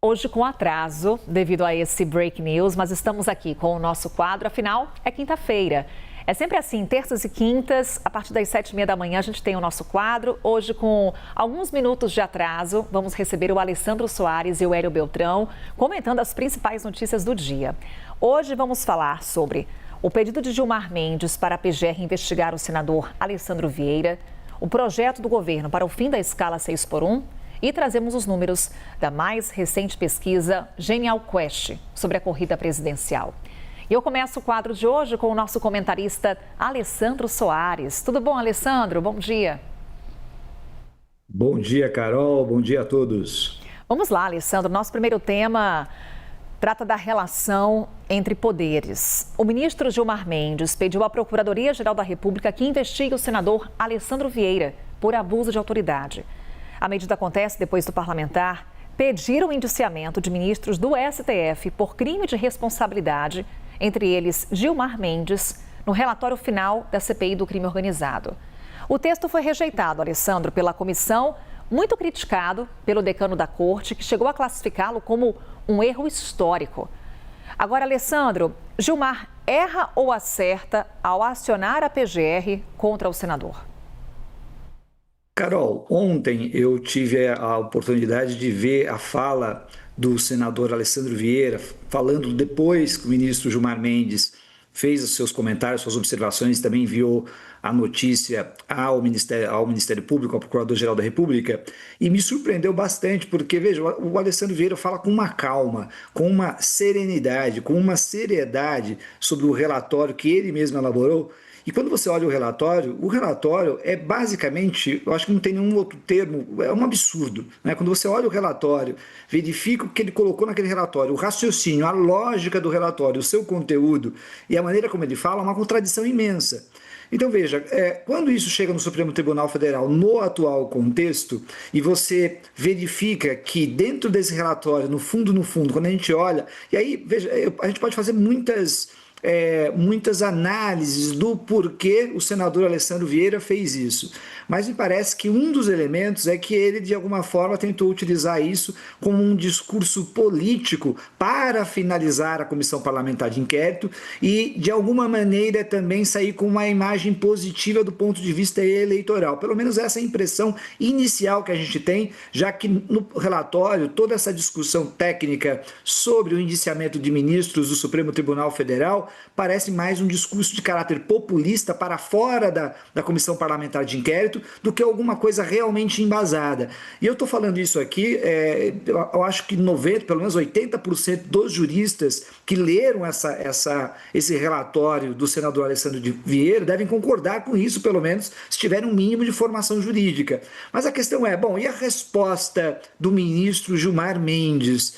Hoje com atraso, devido a esse break news, mas estamos aqui com o nosso quadro, afinal, é quinta-feira. É sempre assim, terças e quintas, a partir das 7h30 da manhã a gente tem o nosso quadro. Hoje, com alguns minutos de atraso, vamos receber o Alessandro Soares e o Hélio Beltrão, comentando as principais notícias do dia. Hoje vamos falar sobre o pedido de Gilmar Mendes para a PGR investigar o senador Alessandro Vieira, o projeto do governo para o fim da escala 6x1, e trazemos os números da mais recente pesquisa Genial Quest sobre a corrida presidencial. E eu começo o quadro de hoje com o nosso comentarista Alessandro Soares. Tudo bom, Alessandro? Bom dia. Bom dia, Carol. Bom dia a todos. Vamos lá, Alessandro. Nosso primeiro tema trata da relação entre poderes. O ministro Gilmar Mendes pediu à Procuradoria-Geral da República que investigue o senador Alessandro Vieira por abuso de autoridade. A medida acontece depois do parlamentar pedir o indiciamento de ministros do STF por crime de responsabilidade, entre eles Gilmar Mendes, no relatório final da CPI do crime organizado. O texto foi rejeitado, Alessandro, pela comissão, muito criticado pelo decano da corte, que chegou a classificá-lo como um erro histórico. Agora, Alessandro, Gilmar erra ou acerta ao acionar a PGR contra o senador? Carol, ontem eu tive a oportunidade de ver a fala do senador Alessandro Vieira, falando depois que o ministro Gilmar Mendes fez os seus comentários, suas observações, também enviou a notícia ao Ministério Público, ao Procurador-Geral da República, e me surpreendeu bastante, porque, veja, o Alessandro Vieira fala com uma calma, com uma serenidade, com uma seriedade sobre o relatório que ele mesmo elaborou. E quando você olha o relatório é basicamente, eu acho que não tem nenhum outro termo, é um absurdo, né? Quando você olha o relatório, verifica o que ele colocou naquele relatório, o raciocínio, a lógica do relatório, o seu conteúdo e a maneira como ele fala, é uma contradição imensa. Então veja, quando isso chega no Supremo Tribunal Federal, no atual contexto, e você verifica que dentro desse relatório, no fundo, quando a gente olha, e aí, veja, a gente pode fazer muitas análises do porquê o senador Alessandro Vieira fez isso. Mas me parece que um dos elementos é que ele, de alguma forma, tentou utilizar isso como um discurso político para finalizar a comissão parlamentar de inquérito e, de alguma maneira, também sair com uma imagem positiva do ponto de vista eleitoral. Pelo menos essa é a impressão inicial que a gente tem, já que no relatório, toda essa discussão técnica sobre o indiciamento de ministros do Supremo Tribunal Federal parece mais um discurso de caráter populista para fora da comissão parlamentar de inquérito do que alguma coisa realmente embasada. E eu estou falando isso aqui, eu acho que pelo menos 80% dos juristas que leram esse relatório do senador Alessandro Vieira devem concordar com isso, pelo menos, se tiver um mínimo de formação jurídica. Mas a questão é, bom, e a resposta do ministro Gilmar Mendes?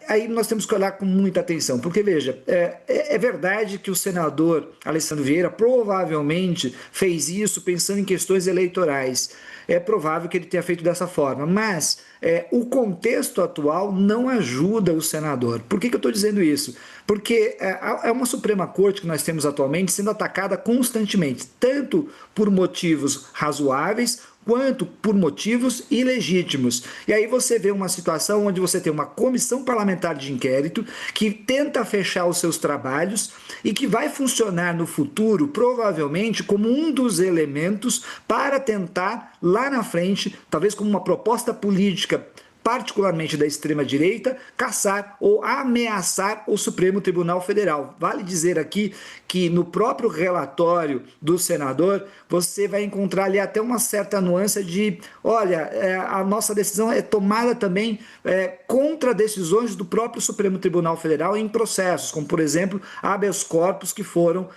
Aí nós temos que olhar com muita atenção, porque veja, é verdade que o senador Alessandro Vieira provavelmente fez isso pensando em questões eleitorais, é provável que ele tenha feito dessa forma, mas o contexto atual não ajuda o senador. Por que eu estou dizendo isso? Porque é uma Suprema Corte que nós temos atualmente sendo atacada constantemente, tanto por motivos razoáveis, quanto por motivos ilegítimos. E aí você vê uma situação onde você tem uma comissão parlamentar de inquérito que tenta fechar os seus trabalhos e que vai funcionar no futuro, provavelmente, como um dos elementos para tentar, lá na frente, talvez como uma proposta política, particularmente da extrema-direita, caçar ou ameaçar o Supremo Tribunal Federal. Vale dizer aqui que no próprio relatório do senador, você vai encontrar ali até uma certa nuance de, olha, a nossa decisão é tomada também contra decisões do próprio Supremo Tribunal Federal em processos, como, por exemplo, habeas corpus que foram,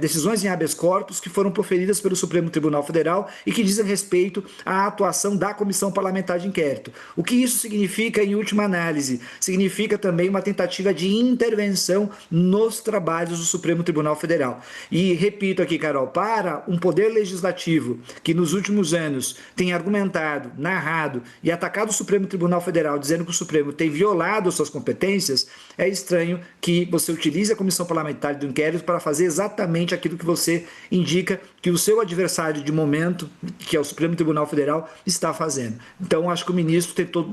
decisões em habeas corpus que foram proferidas pelo Supremo Tribunal Federal e que dizem respeito à atuação da Comissão Parlamentar de Inquérito. O que isso significa, em última análise? Significa também uma tentativa de intervenção nos trabalhos do Supremo Tribunal Federal. E repito aqui, Carol, para um poder legislativo que nos últimos anos tem argumentado, narrado e atacado o Supremo Tribunal Federal, dizendo que o Supremo tem violado suas competências, é estranho que você utilize a Comissão Parlamentar do Inquérito para fazer exatamente aquilo que você indica que o seu adversário de momento, que é o Supremo Tribunal Federal, está fazendo. Então, acho que o ministro tentou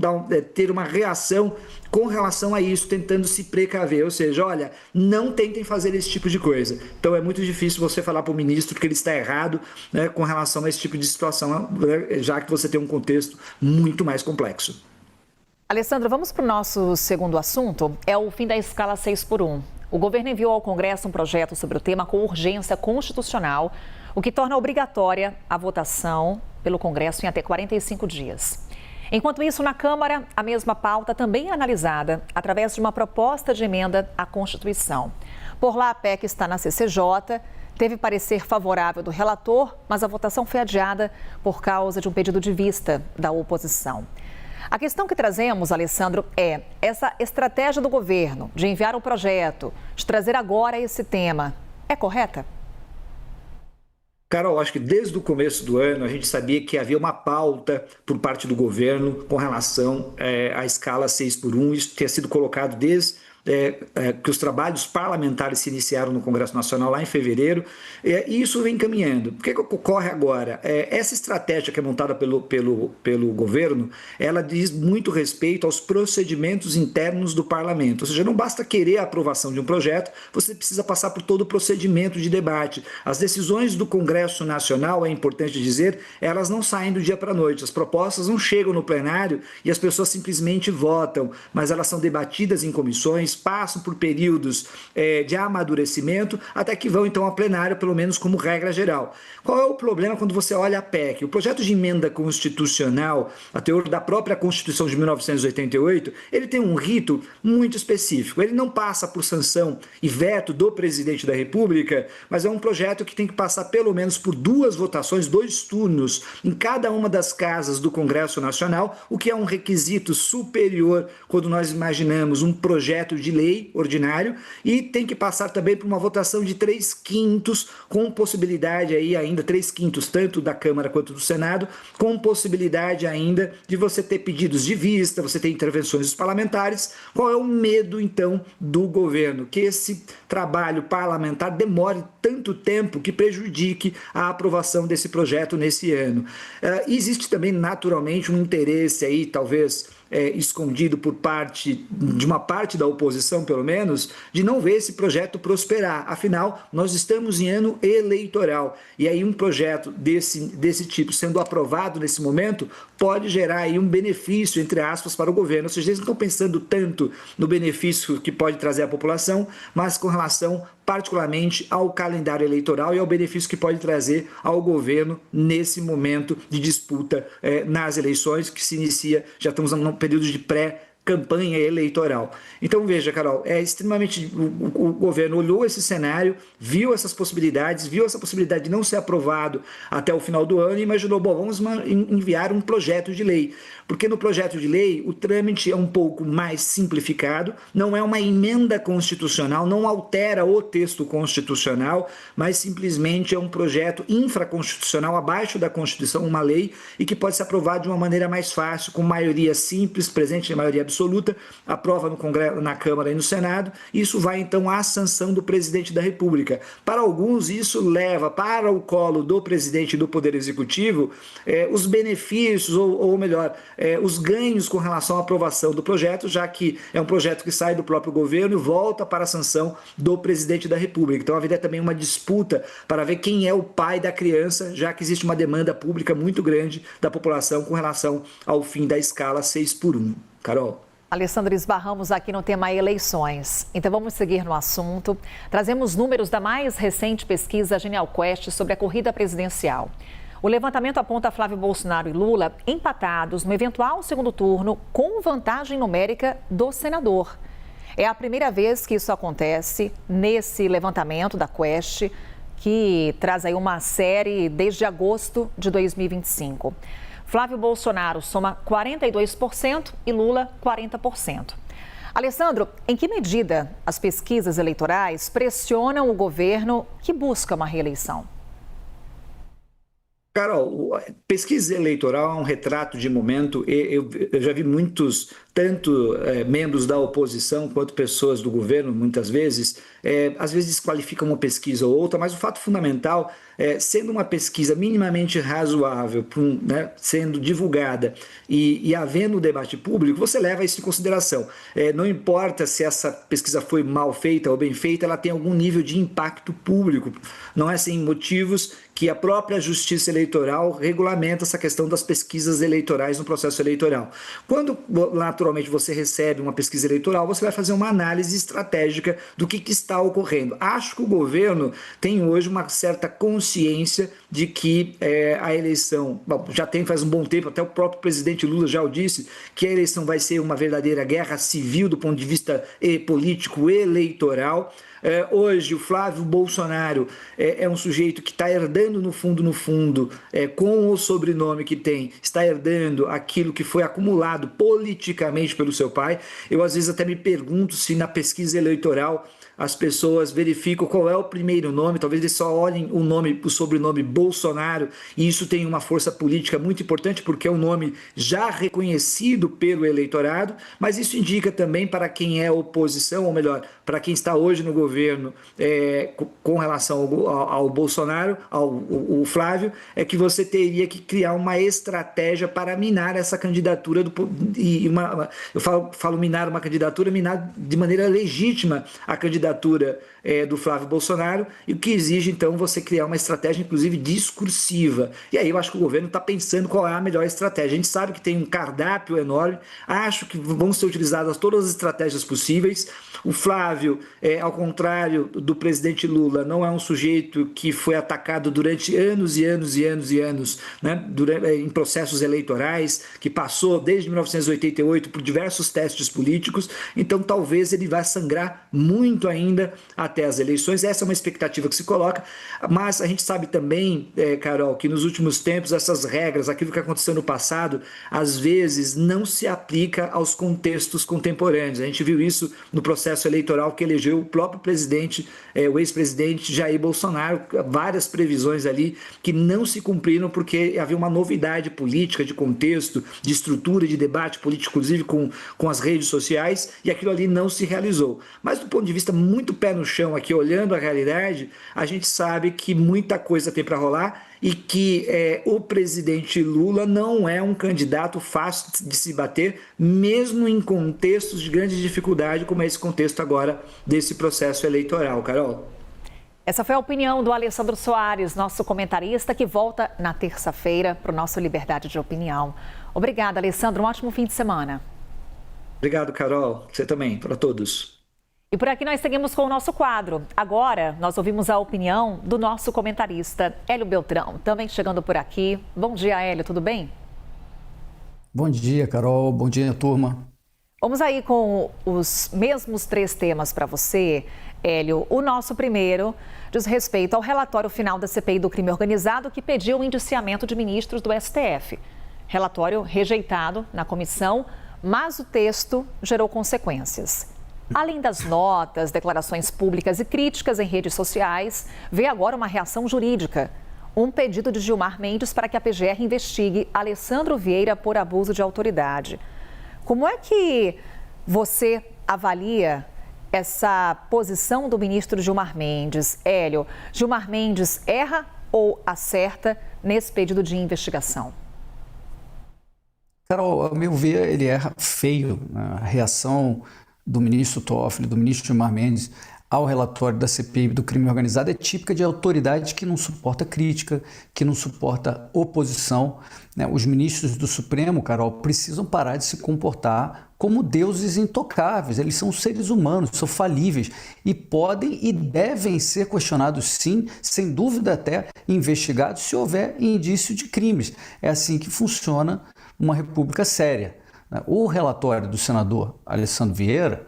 ter uma reação com relação a isso, tentando se precaver, ou seja, olha, não tentem fazer esse tipo de coisa. Então, é muito difícil você falar para o ministro que ele está errado, né, com relação a esse tipo de situação, né, já que você tem um contexto muito mais complexo. Alessandro, vamos para o nosso segundo assunto, é o fim da escala 6x1. O governo enviou ao Congresso um projeto sobre o tema com urgência constitucional, o que torna obrigatória a votação pelo Congresso em até 45 dias. Enquanto isso, na Câmara, a mesma pauta também é analisada através de uma proposta de emenda à Constituição. Por lá, a PEC está na CCJ, teve parecer favorável do relator, mas a votação foi adiada por causa de um pedido de vista da oposição. A questão que trazemos, Alessandro, é essa estratégia do governo de enviar o projeto, de trazer agora esse tema, é correta? Carol, acho que desde o começo do ano a gente sabia que havia uma pauta por parte do governo com relação à escala 6x1. Isso tinha sido colocado desde que os trabalhos parlamentares se iniciaram no Congresso Nacional lá em fevereiro, e isso vem caminhando. O que ocorre agora? Essa estratégia que é montada pelo governo, ela diz muito respeito aos procedimentos internos do parlamento, ou seja, não basta querer a aprovação de um projeto, você precisa passar por todo o procedimento de debate. As decisões do Congresso Nacional, é importante dizer, elas não saem do dia para a noite, as propostas não chegam no plenário e as pessoas simplesmente votam, mas elas são debatidas em comissões, passam por períodos de amadurecimento, até que vão então ao plenário, pelo menos como regra geral. Qual é o problema quando você olha a PEC? O projeto de emenda constitucional, a teor da própria Constituição de 1988, ele tem um rito muito específico. Ele não passa por sanção e veto do presidente da República, mas é um projeto que tem que passar pelo menos por 2 votações, 2 turnos em cada uma das casas do Congresso Nacional, o que é um requisito superior quando nós imaginamos um projeto de lei ordinário, e tem que passar também por uma votação de 3/5, com possibilidade aí ainda, 3/5 tanto da Câmara quanto do Senado, com possibilidade ainda de você ter pedidos de vista, você ter intervenções dos parlamentares. Qual é o medo, então, do governo? Que esse trabalho parlamentar demore tanto tempo que prejudique a aprovação desse projeto nesse ano. Existe também, naturalmente, um interesse aí, talvez escondido por parte de uma parte da oposição, pelo menos, de não ver esse projeto prosperar. Afinal, nós estamos em ano eleitoral e aí um projeto desse tipo sendo aprovado nesse momento pode gerar aí um benefício, entre aspas, para o governo. Ou seja, eles não estão pensando tanto no benefício que pode trazer à população, mas com relação particularmente ao calendário eleitoral e ao benefício que pode trazer ao governo nesse momento de disputa nas eleições, que se inicia, já estamos num período de pré-campanha eleitoral. Então, veja, Carol, o governo olhou esse cenário, viu essas possibilidades, viu essa possibilidade de não ser aprovado até o final do ano e imaginou, bom, vamos enviar um projeto de lei. Porque no projeto de lei o trâmite é um pouco mais simplificado, não é uma emenda constitucional, não altera o texto constitucional, mas simplesmente é um projeto infraconstitucional, abaixo da Constituição, uma lei, e que pode ser aprovado de uma maneira mais fácil, com maioria simples, presente em maioria absoluta, aprova no Congresso, na Câmara e no Senado, e isso vai então à sanção do presidente da República. Para alguns, isso leva para o colo do presidente do Poder Executivo os benefícios, ou melhor, os ganhos com relação à aprovação do projeto, já que é um projeto que sai do próprio governo e volta para a sanção do presidente da República. Então haveria também uma disputa para ver quem é o pai da criança, já que existe uma demanda pública muito grande da população com relação ao fim da escala 6x1. Carol. Alessandro, esbarramos aqui no tema eleições. Então vamos seguir no assunto. Trazemos números da mais recente pesquisa Genial Quest sobre a corrida presidencial. O levantamento aponta Flávio Bolsonaro e Lula empatados no eventual segundo turno com vantagem numérica do senador. É a primeira vez que isso acontece nesse levantamento da Quest, que traz aí uma série desde agosto de 2025. Flávio Bolsonaro soma 42% e Lula 40%. Alessandro, em que medida as pesquisas eleitorais pressionam o governo que busca uma reeleição? Carol, pesquisa eleitoral é um retrato de momento. Eu já vi muitos, tanto membros da oposição quanto pessoas do governo, muitas vezes, às vezes desqualificam uma pesquisa ou outra, mas o fato fundamental sendo uma pesquisa minimamente razoável, né, sendo divulgada e havendo debate público, você leva isso em consideração. Não importa se essa pesquisa foi mal feita ou bem feita, ela tem algum nível de impacto público. Não é sem motivos que a própria Justiça Eleitoral regulamenta essa questão das pesquisas eleitorais no processo eleitoral. Quando, naturalmente, você recebe uma pesquisa eleitoral, você vai fazer uma análise estratégica do que está ocorrendo. Acho que o governo tem hoje uma certa consciência de que a eleição, já tem faz um bom tempo, até o próprio presidente Lula já o disse, que a eleição vai ser uma verdadeira guerra civil do ponto de vista político eleitoral. Hoje o Flávio Bolsonaro é um sujeito que está herdando no fundo, com o sobrenome que tem, está herdando aquilo que foi acumulado politicamente pelo seu pai. Eu às vezes até me pergunto se na pesquisa eleitoral as pessoas verificam qual é o primeiro nome, talvez eles só olhem o sobrenome Bolsonaro, e isso tem uma força política muito importante, porque é um nome já reconhecido pelo eleitorado, mas isso indica também para quem é oposição, ou melhor, para quem está hoje no governo com relação ao Bolsonaro, ao Flávio, é que você teria que criar uma estratégia para minar essa candidatura, eu falo minar uma candidatura, minar de maneira legítima a candidatura do Flávio Bolsonaro, e o que exige então você criar uma estratégia inclusive discursiva. E aí eu acho que o governo está pensando qual é a melhor estratégia. A gente sabe que tem um cardápio enorme, acho que vão ser utilizadas todas as estratégias possíveis. O Flávio, ao contrário do presidente Lula, não é um sujeito que foi atacado durante anos e anos e anos e anos, né, em processos eleitorais, que passou desde 1988 por diversos testes políticos, então talvez ele vá sangrar muito ainda até as eleições. Essa é uma expectativa que se coloca, mas a gente sabe também, Carol, que nos últimos tempos essas regras, aquilo que aconteceu no passado, às vezes não se aplica aos contextos contemporâneos. A gente viu isso no processo eleitoral que elegeu o próprio presidente, o ex-presidente Jair Bolsonaro, várias previsões ali que não se cumpriram porque havia uma novidade política, de contexto, de estrutura, de debate político, inclusive com as redes sociais, e aquilo ali não se realizou. Mas do ponto de vista muito pé no chão aqui, olhando a realidade, a gente sabe que muita coisa tem para rolar e que o presidente Lula não é um candidato fácil de se bater, mesmo em contextos de grande dificuldade, como é esse contexto agora desse processo eleitoral. Carol? Essa foi a opinião do Alessandro Soares, nosso comentarista, que volta na terça-feira para o nosso Liberdade de Opinião. Obrigada, Alessandro. Um ótimo fim de semana. Obrigado, Carol. Você também, para todos. E por aqui nós seguimos com o nosso quadro. Agora, nós ouvimos a opinião do nosso comentarista, Hélio Beltrão, também chegando por aqui. Bom dia, Hélio, tudo bem? Bom dia, Carol. Bom dia, turma. Vamos aí com os mesmos 3 temas para você, Hélio. O nosso primeiro diz respeito ao relatório final da CPI do crime organizado, que pediu o indiciamento de ministros do STF. Relatório rejeitado na comissão, mas o texto gerou consequências. Além das notas, declarações públicas e críticas em redes sociais, vê agora uma reação jurídica. Um pedido de Gilmar Mendes para que a PGR investigue Alessandro Vieira por abuso de autoridade. Como é que você avalia essa posição do ministro Gilmar Mendes? Hélio, Gilmar Mendes erra ou acerta nesse pedido de investigação? Carol, ao meu ver, ele erra feio. A reação do ministro Toffoli, do ministro Gilmar Mendes, ao relatório da CPI do crime organizado é típica de autoridade que não suporta crítica, que não suporta oposição. Os ministros do Supremo, Carol, precisam parar de se comportar como deuses intocáveis. Eles são seres humanos, são falíveis e podem e devem ser questionados, sim, sem dúvida até investigados se houver indício de crimes. É assim que funciona uma república séria. O relatório do senador Alessandro Vieira,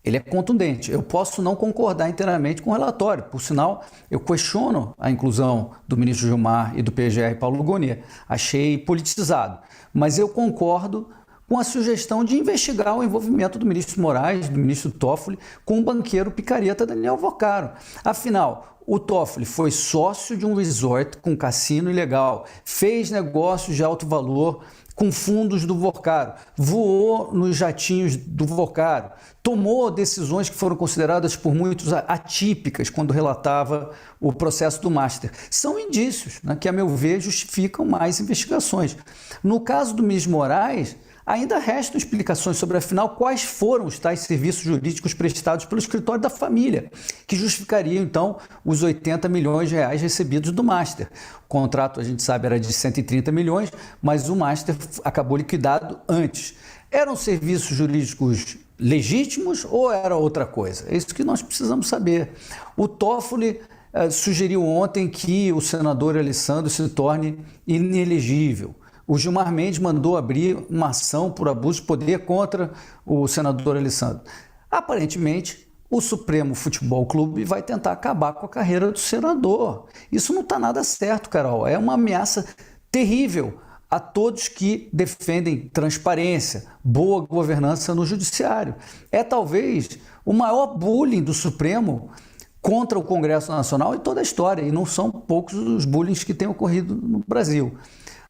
ele é contundente. Eu posso não concordar inteiramente com o relatório. Por sinal, eu questiono a inclusão do ministro Gilmar e do PGR Paulo Gonet. Achei politizado. Mas eu concordo com a sugestão de investigar o envolvimento do ministro Moraes, do ministro Toffoli, com o banqueiro picareta Daniel Vocaro. Afinal, o Toffoli foi sócio de um resort com cassino ilegal, fez negócios de alto valor com fundos do Vocaro, voou nos jatinhos do Vocaro, tomou decisões que foram consideradas por muitos atípicas quando relatava o processo do Master. São indícios, né, que, a meu ver, justificam mais investigações. No caso do ministro Moraes, ainda restam explicações sobre, afinal, quais foram os tais serviços jurídicos prestados pelo escritório da família, que justificariam, então, os 80 milhões de reais recebidos do Master. O contrato, a gente sabe, era de 130 milhões, mas o Master acabou liquidado antes. Eram serviços jurídicos legítimos ou era outra coisa? É isso que nós precisamos saber. O Toffoli sugeriu ontem que o senador Alessandro se torne inelegível. O Gilmar Mendes mandou abrir uma ação por abuso de poder contra o senador Alessandro. Aparentemente, o Supremo Futebol Clube vai tentar acabar com a carreira do senador. Isso não está nada certo, Carol. É uma ameaça terrível a todos que defendem transparência, boa governança no judiciário. É talvez o maior bullying do Supremo contra o Congresso Nacional em toda a história, e não são poucos os bullying que têm ocorrido no Brasil.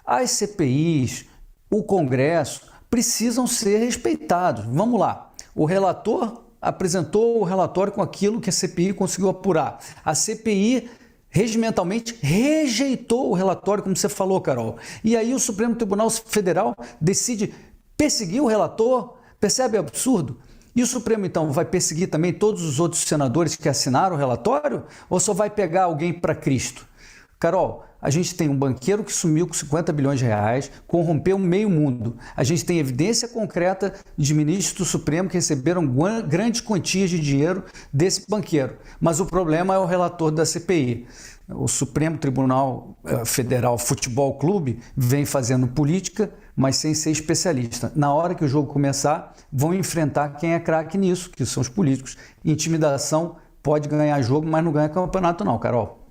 As CPIs, o Congresso, precisam ser respeitados. Vamos lá, o relator apresentou o relatório com aquilo que a CPI conseguiu apurar. A CPI, regimentalmente, rejeitou o relatório, como você falou, Carol. E aí o Supremo Tribunal Federal decide perseguir o relator. Percebe o absurdo? E o Supremo, então, vai perseguir também todos os outros senadores que assinaram o relatório? Ou só vai pegar alguém para Cristo? Carol, a gente tem um banqueiro que sumiu com 50 bilhões de reais, corrompeu meio mundo. A gente tem evidência concreta de ministros do Supremo que receberam grandes quantias de dinheiro desse banqueiro. Mas o problema é o relator da CPI. O Supremo Tribunal Federal Futebol Clube vem fazendo política, mas sem ser especialista. Na hora que o jogo começar, vão enfrentar quem é craque nisso, que são os políticos. Intimidação pode ganhar jogo, mas não ganha campeonato não, Carol.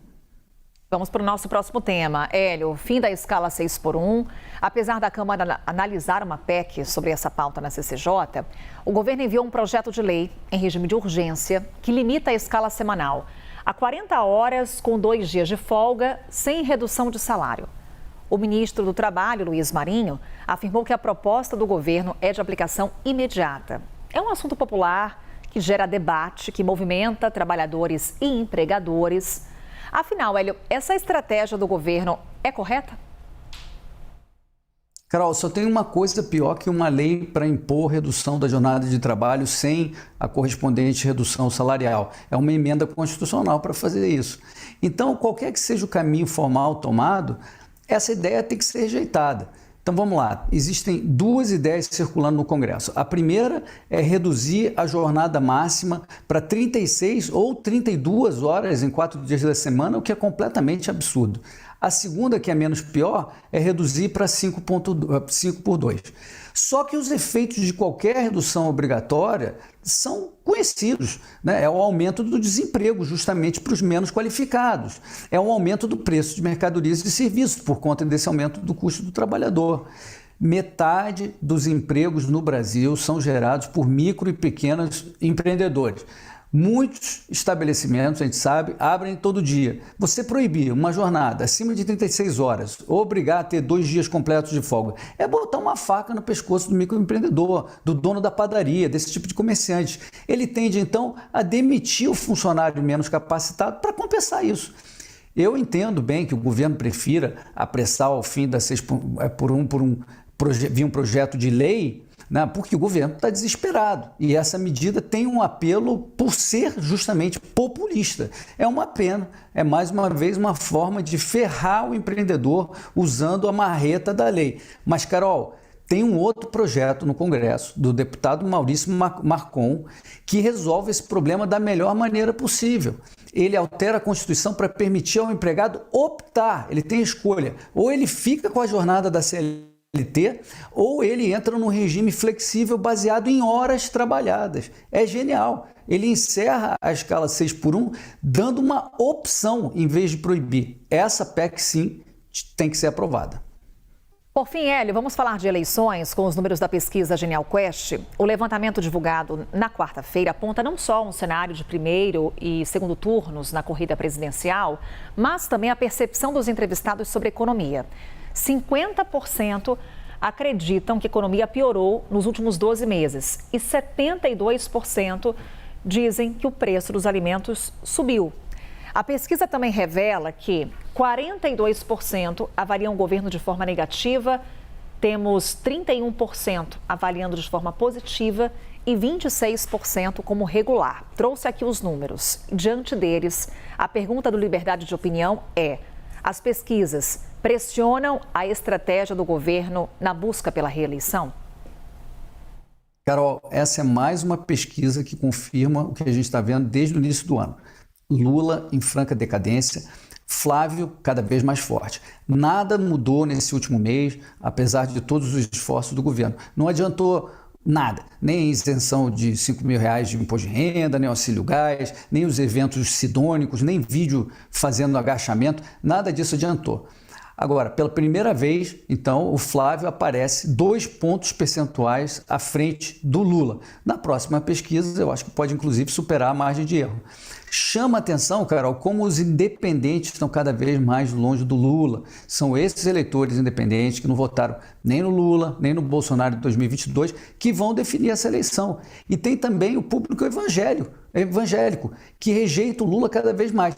Vamos para o nosso próximo tema. Hélio, fim da escala 6x1. Apesar da Câmara analisar uma PEC sobre essa pauta na CCJ, o governo enviou um projeto de lei em regime de urgência que limita a escala semanal a 40 horas com 2 dias de folga, sem redução de salário. O ministro do Trabalho, Luiz Marinho, afirmou que a proposta do governo é de aplicação imediata. É um assunto popular que gera debate, que movimenta trabalhadores e empregadores. Afinal, Hélio, essa estratégia do governo é correta? Carol, só tem uma coisa pior que uma lei para impor redução da jornada de trabalho sem a correspondente redução salarial. É uma emenda constitucional para fazer isso. Então, qualquer que seja o caminho formal tomado, essa ideia tem que ser rejeitada. Então vamos lá, existem duas ideias circulando no Congresso. A primeira é reduzir a jornada máxima para 36 ou 32 horas em 4 dias da semana, o que é completamente absurdo. A segunda, que é menos pior, é reduzir para 5 por 2. Só que os efeitos de qualquer redução obrigatória são conhecidos, né? É o aumento do desemprego, justamente para os menos qualificados. É o aumento do preço de mercadorias e serviços, por conta desse aumento do custo do trabalhador. Metade dos empregos no Brasil são gerados por micro e pequenos empreendedores. Muitos estabelecimentos, a gente sabe, abrem todo dia. Você proibir uma jornada acima de 36 horas, ou obrigar a ter 2 dias completos de folga, é botar uma faca no pescoço do microempreendedor, do dono da padaria, desse tipo de comerciante. Ele tende, então, a demitir o funcionário menos capacitado para compensar isso. Eu entendo bem que o governo prefira apressar o fim da 6x1 via um projeto de lei, né, porque o governo está desesperado e essa medida tem um apelo por ser justamente populista. É uma pena, é mais uma vez uma forma de ferrar o empreendedor usando a marreta da lei. Mas, Carol, tem um outro projeto no Congresso do deputado Maurício Marcon que resolve esse problema da melhor maneira possível. Ele altera a Constituição para permitir ao empregado optar, ele tem escolha, ou ele fica com a jornada da CLT, ou ele entra num regime flexível baseado em horas trabalhadas. É genial. Ele encerra a escala 6x1, dando uma opção em vez de proibir. Essa PEC, sim, tem que ser aprovada. Por fim, Hélio, vamos falar de eleições com os números da pesquisa Genial Quest. O levantamento divulgado na quarta-feira aponta não só um cenário de primeiro e segundo turnos na corrida presidencial, mas também a percepção dos entrevistados sobre a economia. 50% acreditam que a economia piorou nos últimos 12 meses e 72% dizem que o preço dos alimentos subiu. A pesquisa também revela que 42% avaliam o governo de forma negativa, temos 31% avaliando de forma positiva e 26% como regular. Trouxe aqui os números. Diante deles, a pergunta do Liberdade de Opinião é: as pesquisas pressionam a estratégia do governo na busca pela reeleição? Carol, essa é mais uma pesquisa que confirma o que a gente está vendo desde o início do ano. Lula em franca decadência, Flávio cada vez mais forte. Nada mudou nesse último mês, apesar de todos os esforços do governo. Não adiantou nada, nem isenção de R$5.000 de imposto de renda, nem auxílio gás, nem os eventos sidônicos, nem vídeo fazendo agachamento, nada disso adiantou. Agora, pela primeira vez, então, o Flávio aparece 2 pontos percentuais à frente do Lula. Na próxima pesquisa, eu acho que pode, inclusive, superar a margem de erro. Chama a atenção, Carol, como os independentes estão cada vez mais longe do Lula. São esses eleitores independentes que não votaram nem no Lula, nem no Bolsonaro de 2022, que vão definir essa eleição. E tem também o público evangélico, que rejeita o Lula cada vez mais.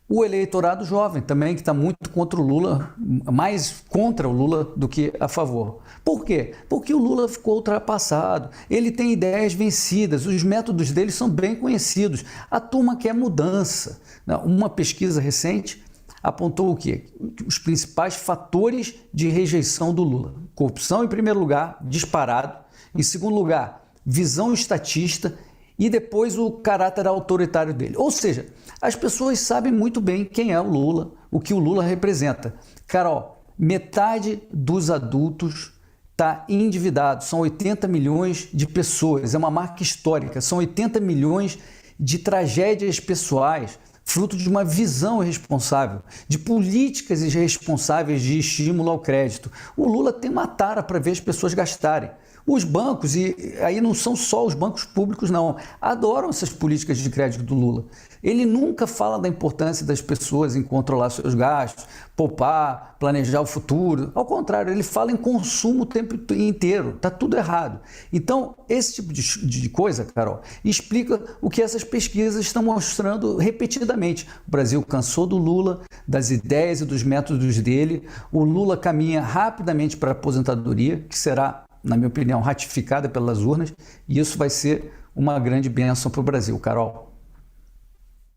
O eleitorado jovem também, que está muito contra o Lula, mais contra o Lula do que a favor. Por quê? Porque o Lula ficou ultrapassado, ele tem ideias vencidas, os métodos dele são bem conhecidos. A turma quer mudança. Uma pesquisa recente apontou o quê? Os principais fatores de rejeição do Lula. Corrupção em primeiro lugar, disparado. Em segundo lugar, visão estatista. E depois o caráter autoritário dele. Ou seja, as pessoas sabem muito bem quem é o Lula, o que o Lula representa. Carol, metade dos adultos está endividado, são 80 milhões de pessoas, é uma marca histórica, são 80 milhões de tragédias pessoais, fruto de uma visão irresponsável, de políticas irresponsáveis de estímulo ao crédito. O Lula tem uma tara para ver as pessoas gastarem. Os bancos, e aí não são só os bancos públicos não, adoram essas políticas de crédito do Lula. Ele nunca fala da importância das pessoas em controlar seus gastos, poupar, planejar o futuro. Ao contrário, ele fala em consumo o tempo inteiro, está tudo errado. Então, esse tipo de coisa, Carol, explica o que essas pesquisas estão mostrando repetidamente. O Brasil cansou do Lula, das ideias e dos métodos dele. O Lula caminha rapidamente para a aposentadoria, que será, na minha opinião, ratificada pelas urnas, e isso vai ser uma grande bênção para o Brasil, Carol.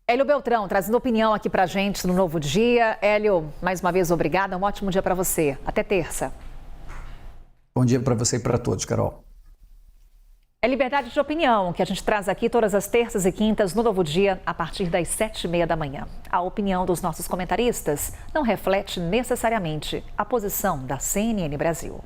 Hélio Beltrão, trazendo opinião aqui para a gente no Novo Dia. Hélio, mais uma vez, obrigada. Um ótimo dia para você. Até terça. Bom dia para você e para todos, Carol. É Liberdade de Opinião, que a gente traz aqui todas as terças e quintas no Novo Dia, a partir das 7h30 da manhã. A opinião dos nossos comentaristas não reflete necessariamente a posição da CNN Brasil.